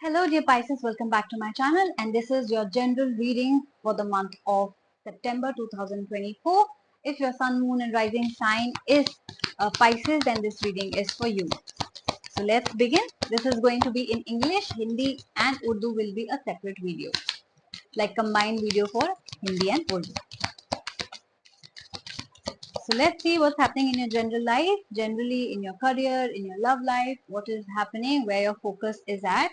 Hello dear Pisces, welcome back to my channel and this is your general reading for the month of September 2024. If your sun, moon and rising sign is Pisces, then this reading is for you. So let's begin. This is going to be in English, Hindi and Urdu will be a separate video, like combined video for Hindi and Urdu. So let's see what's happening in your general life, generally in your career, in your love life, what is happening, where your focus is at.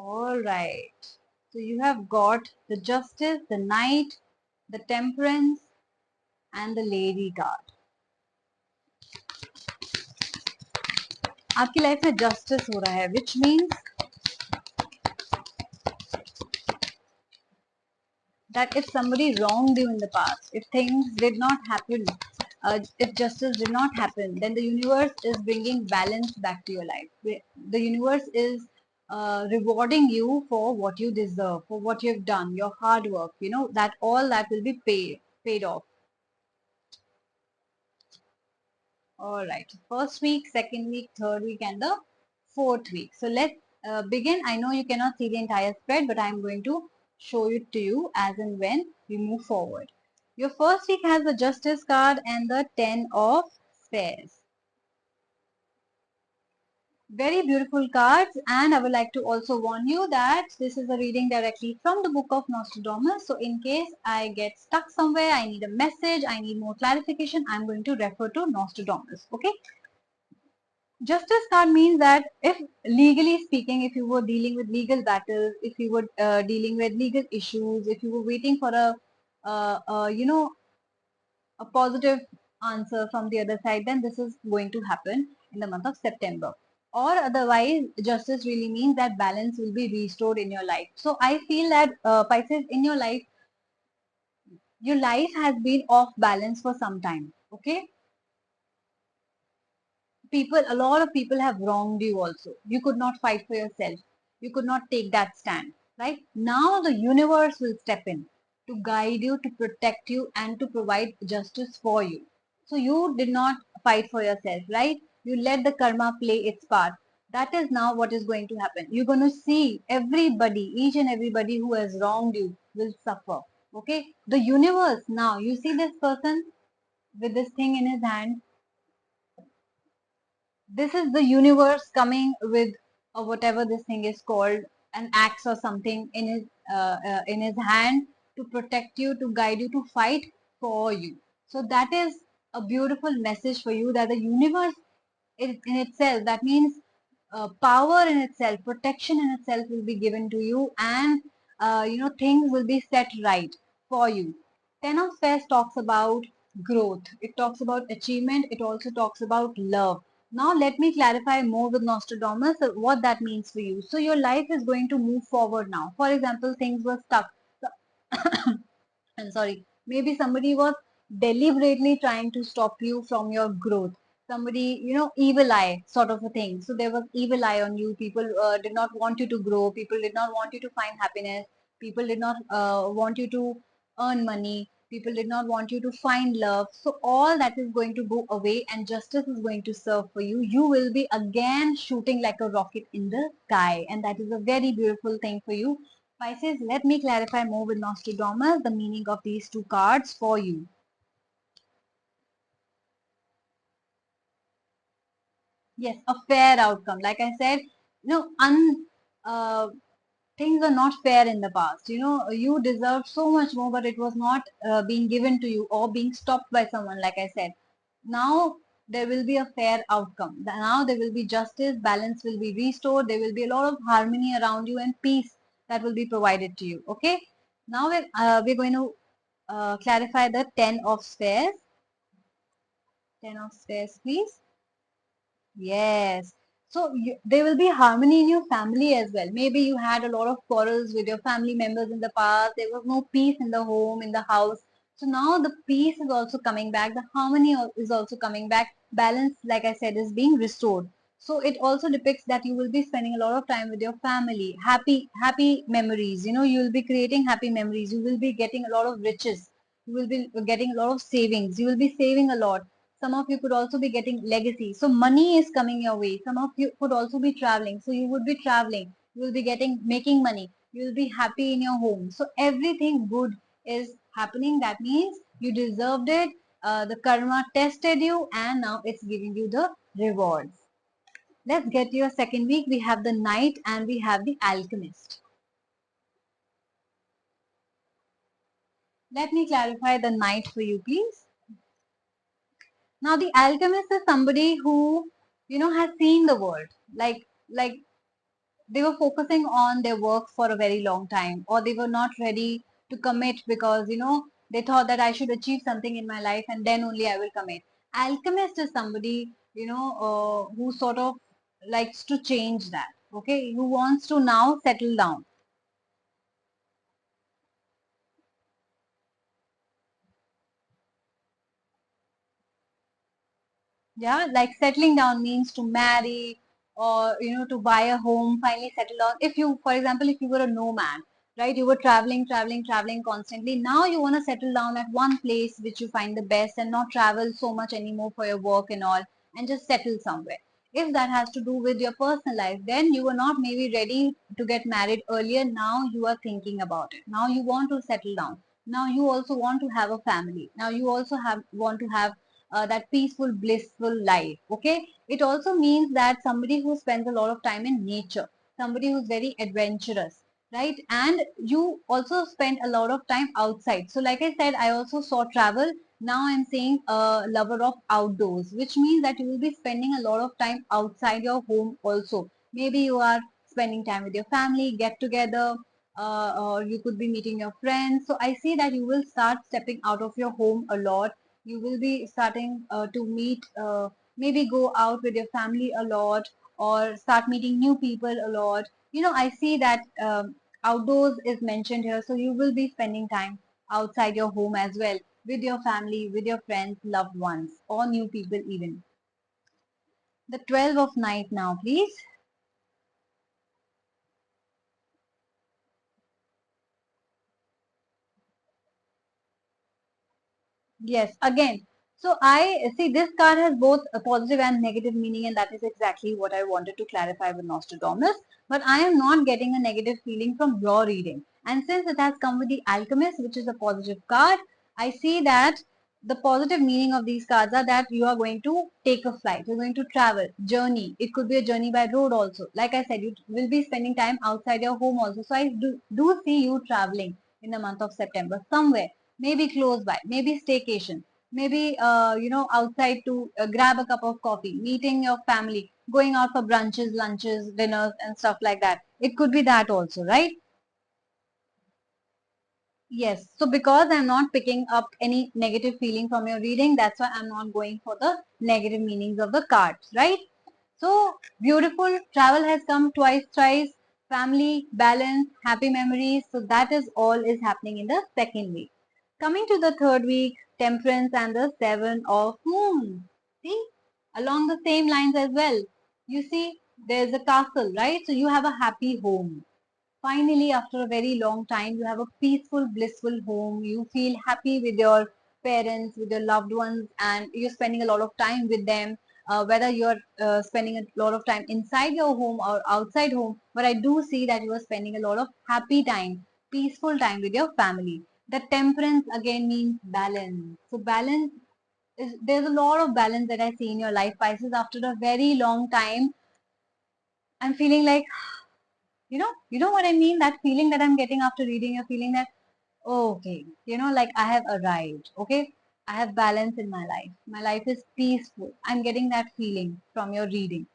All right. So you have got the Justice, the Knight, the Temperance and the Lady card. आपकी life में justice हो रहा है, which means that if somebody wronged you in the past, if things did not happen, if justice did not happen, then the universe is bringing balance back to your life. The universe is rewarding you for what you deserve, for what you have done, your hard work. You know that all that will be paid off. All right. First week, second week, third week, and the fourth week. So let's begin. I know you cannot see the entire spread, but I'm going to show it to you as and when we move forward. Your first week has the Justice card and the Ten of Spades. Very beautiful cards, and I would like to also warn you that this is a reading directly from the book of Nostradamus. So in case I get stuck somewhere, I need a message, I need more clarification, I'm going to refer to Nostradamus. Okay. Justice card means that if legally speaking, if you were dealing with legal battles, if you were dealing with legal issues, if you were waiting for a positive answer from the other side, then this is going to happen in the month of September. Or otherwise, justice really means that balance will be restored in your life. So I feel that Pisces, in your life has been off balance for some time. Okay, a lot of people have wronged you also. You could not fight for yourself. You could not take that stand, right? Now the universe will step in to guide you, to protect you, and to provide justice for you. So you did not fight for yourself, right? You let the karma play its part. That is now what is going to happen. You're going to see everybody, each and everybody who has wronged you will suffer. Okay? The universe now, you see this person with this thing in his hand. This is the universe coming with whatever this thing is called, an axe or something in his hand to protect you, to guide you, to fight for you. So that is a beautiful message for you, that the universe in itself, that means power in itself, protection in itself will be given to you, and things will be set right for you. Ten of Spades talks about growth. It talks about achievement. It also talks about love. Now let me clarify more with Nostradamus what that means for you. So your life is going to move forward now. For example, things were stuck. I'm sorry. Maybe somebody was deliberately trying to stop you from your growth. Somebody, evil eye sort of a thing. So there was evil eye on you. People did not want you to grow. People did not want you to find happiness. People did not want you to earn money. People did not want you to find love. So all that is going to go away and justice is going to serve for you. You will be again shooting like a rocket in the sky. And that is a very beautiful thing for you. Pisces, let me clarify more with Nostradamus the meaning of these two cards for you. Yes, a fair outcome. Like I said, uh, things are not fair in the past. You deserved so much more, but it was not being given to you or being stopped by someone, like I said. Now there will be a fair outcome. Now there will be justice, balance will be restored, there will be a lot of harmony around you and peace that will be provided to you. Okay. Now we're going to clarify the Ten of Spades. Ten of Spades, please. Yes. So there will be harmony in your family as well. Maybe you had a lot of quarrels with your family members in the past. There was no peace in the home, in the house. So now the peace is also coming back. The harmony is also coming back. Balance, like I said, is being restored. So it also depicts that you will be spending a lot of time with your family. Happy memories. You will be creating happy memories. You will be getting a lot of riches. You will be getting a lot of savings. You will be saving a lot. Some of you could also be getting legacy. So money is coming your way. Some of you could also be traveling. So you would be traveling. You will be making money. You will be happy in your home. So everything good is happening. That means you deserved it. The karma tested you and now it's giving you the rewards. Let's get to your second week. We have the Knight and we have the Alchemist. Let me clarify the Knight for you, please. Now, the Alchemist is somebody who, has seen the world. Like they were focusing on their work for a very long time, or they were not ready to commit because, they thought that I should achieve something in my life and then only I will commit. Alchemist is somebody, who sort of likes to change that. Okay, who wants to now settle down. Yeah, like settling down means to marry or to buy a home, finally settle down. If you, for example, if you were a nomad, right, you were traveling constantly. Now you want to settle down at one place which you find the best and not travel so much anymore for your work and all, and just settle somewhere. If that has to do with your personal life, then you were not maybe ready to get married earlier. Now you are thinking about it. Now you want to settle down. Now you also want to have a family. Now you also want to have that peaceful, blissful life. Okay. It also means that somebody who spends a lot of time in nature, somebody who's very adventurous, right? And you also spend a lot of time outside. So, like I said, I also saw travel. Now I'm saying a lover of outdoors, which means that you will be spending a lot of time outside your home also. Maybe you are spending time with your family, get together, or you could be meeting your friends. So I see that you will start stepping out of your home a lot. You will be starting to meet, maybe go out with your family a lot or start meeting new people a lot. I see that outdoors is mentioned here, so you will be spending time outside your home as well, with your family, with your friends, loved ones, or new people even. The 12 of night now, please. Yes, again. So I see this card has both a positive and negative meaning, and that is exactly what I wanted to clarify with Nostradamus. But I am not getting a negative feeling from your reading. And since it has come with the Alchemist, which is a positive card, I see that the positive meaning of these cards are that you are going to take a flight, you're going to travel, journey. It could be a journey by road also. Like I said, you will be spending time outside your home also. So I do see you traveling in the month of September somewhere, maybe close by, maybe staycation, maybe outside to grab a cup of coffee, meeting your family, going out for brunches, lunches, dinners, and stuff like that. It could be that also, right? Yes. So because I'm not picking up any negative feeling from your reading, that's why I'm not going for the negative meanings of the cards, right? So beautiful. Travel has come twice, thrice. Family, balance, happy memories. So that is all is happening in the second week. Coming to the third week, temperance and the seven of moon. See, along the same lines as well. You see, there's a castle, right? So you have a happy home. Finally, after a very long time, you have a peaceful, blissful home. You feel happy with your parents, with your loved ones, and you're spending a lot of time with them. Whether you're spending a lot of time inside your home or outside home, but I do see that you are spending a lot of happy time, peaceful time with your family. The temperance again means balance. So balance is, there's a lot of balance that I see in your life, Pisces. After a very long time, I'm feeling like, you know what I mean? That feeling that I'm getting after reading, you're feeling that, oh, okay, like I have arrived, okay? I have balance in my life. My life is peaceful. I'm getting that feeling from your reading.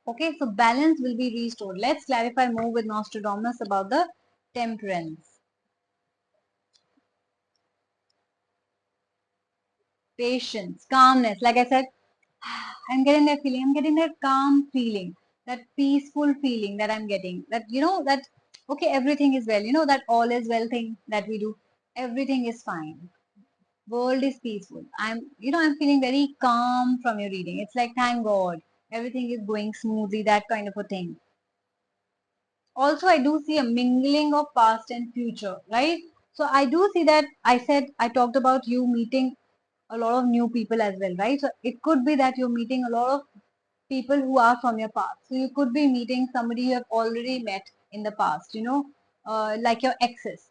Okay, so balance will be restored. Let's clarify more with Nostradamus about the temperance. Patience, calmness. Like I said, I'm getting that feeling. I'm getting that calm feeling, that peaceful feeling that I'm getting. That, that, okay, everything is well. That all is well thing that we do. Everything is fine. World is peaceful. I'm feeling very calm from your reading. It's like, thank God, everything is going smoothly, that kind of a thing. Also, I do see a mingling of past and future, right? So I do see that I talked about you meeting a lot of new people as well, right? So it could be that you're meeting a lot of people who are from your past. So you could be meeting somebody you have already met in the past, like your exes.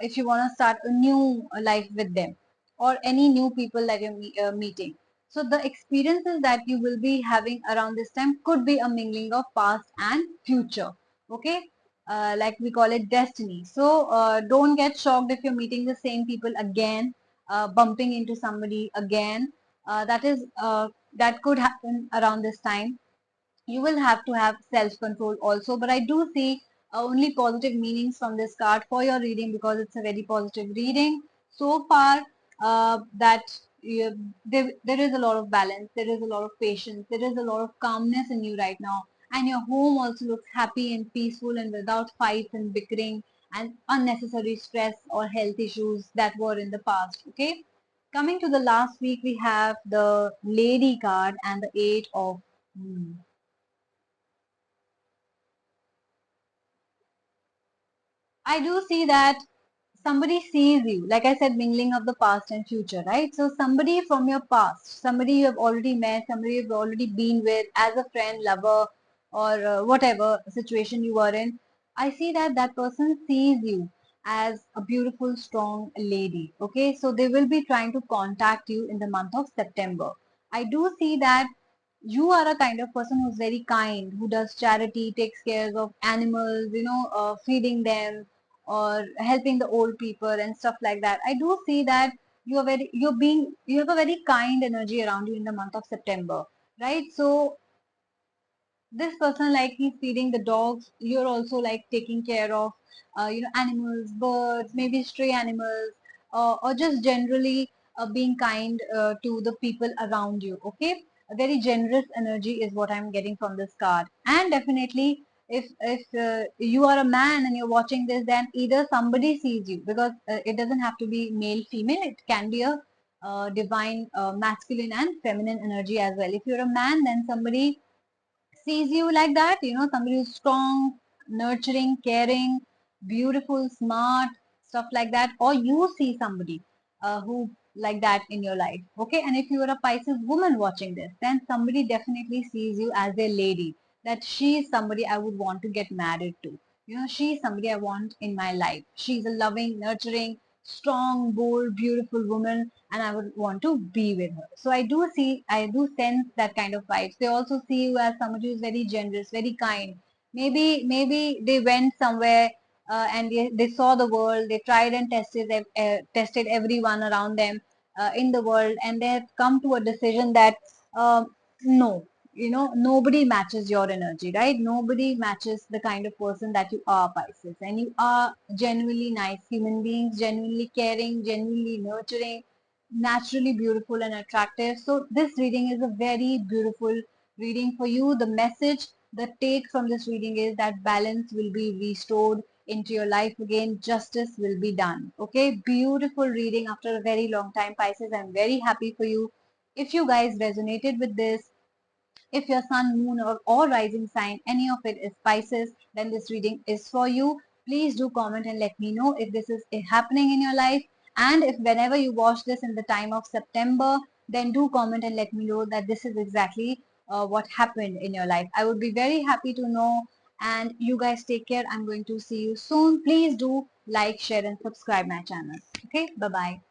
If you want to start a new life with them, or any new people that you're meeting. So the experiences that you will be having around this time could be a mingling of past and future. Okay. Like we call it destiny. So don't get shocked if you're meeting the same people again, bumping into somebody again. That could happen around this time. You will have to have self control also, but I do see only positive meanings from this card for your reading, because it's a very positive reading so far. That there is a lot of balance, there is a lot of patience, there is a lot of calmness in you right now, and your home also looks happy and peaceful and without fights and bickering and unnecessary stress or health issues that were in the past. Okay, coming to the last week, we have the lady card and the eight of I do see that somebody sees you, like I said, mingling of the past and future, right? So somebody from your past, somebody you have already met, somebody you've already been with as a friend, lover, or whatever situation you were in, I see that that person sees you as a beautiful, strong lady. Okay, so they will be trying to contact you in the month of September. I do see that you are a kind of person who's very kind, who does charity, takes care of animals, feeding them or helping the old people and stuff like that. I do see that you have a very kind energy around you in the month of September, right? So this person, like, he's feeding the dogs, you're also like taking care of animals, birds, maybe stray animals, or just generally being kind to the people around you. Okay, a very generous energy is what I'm getting from this card. And definitely, if you are a man and you're watching this, then either somebody sees you, because it doesn't have to be male female, it can be a divine masculine and feminine energy as well. If you're a man, then somebody sees you like that, somebody who's strong, nurturing, caring, beautiful, smart, stuff like that, or you see somebody who like that in your life. Okay, and if you are a Pisces woman watching this, then somebody definitely sees you as a lady, that she is somebody I would want to get married to. She's somebody I want in my life. She's a loving, nurturing, strong, bold, beautiful woman, and I would want to be with her. So I do sense that kind of vibes. They also see you as somebody who's very generous, very kind. Maybe they went somewhere and they saw the world. They tried and tested everyone around them in the world, and they have come to a decision that no, nobody matches your energy, right? Nobody matches the kind of person that you are, Pisces, and you are genuinely nice human beings, genuinely caring, genuinely nurturing, naturally beautiful and attractive. So this reading is a very beautiful reading for you. The message, the take from this reading is that balance will be restored into your life again. Justice will be done. Okay, beautiful reading after a very long time, Pisces. I'm very happy for you. If you guys resonated with this, if your sun, moon, or rising sign, any of it is Pisces, then this reading is for you. Please do comment and let me know if this is happening in your life. And if whenever you watch this in the time of September, then do comment and let me know that this is exactly what happened in your life. I would be very happy to know. And you guys take care. I'm going to see you soon. Please do like, share, and subscribe my channel. Okay, bye bye.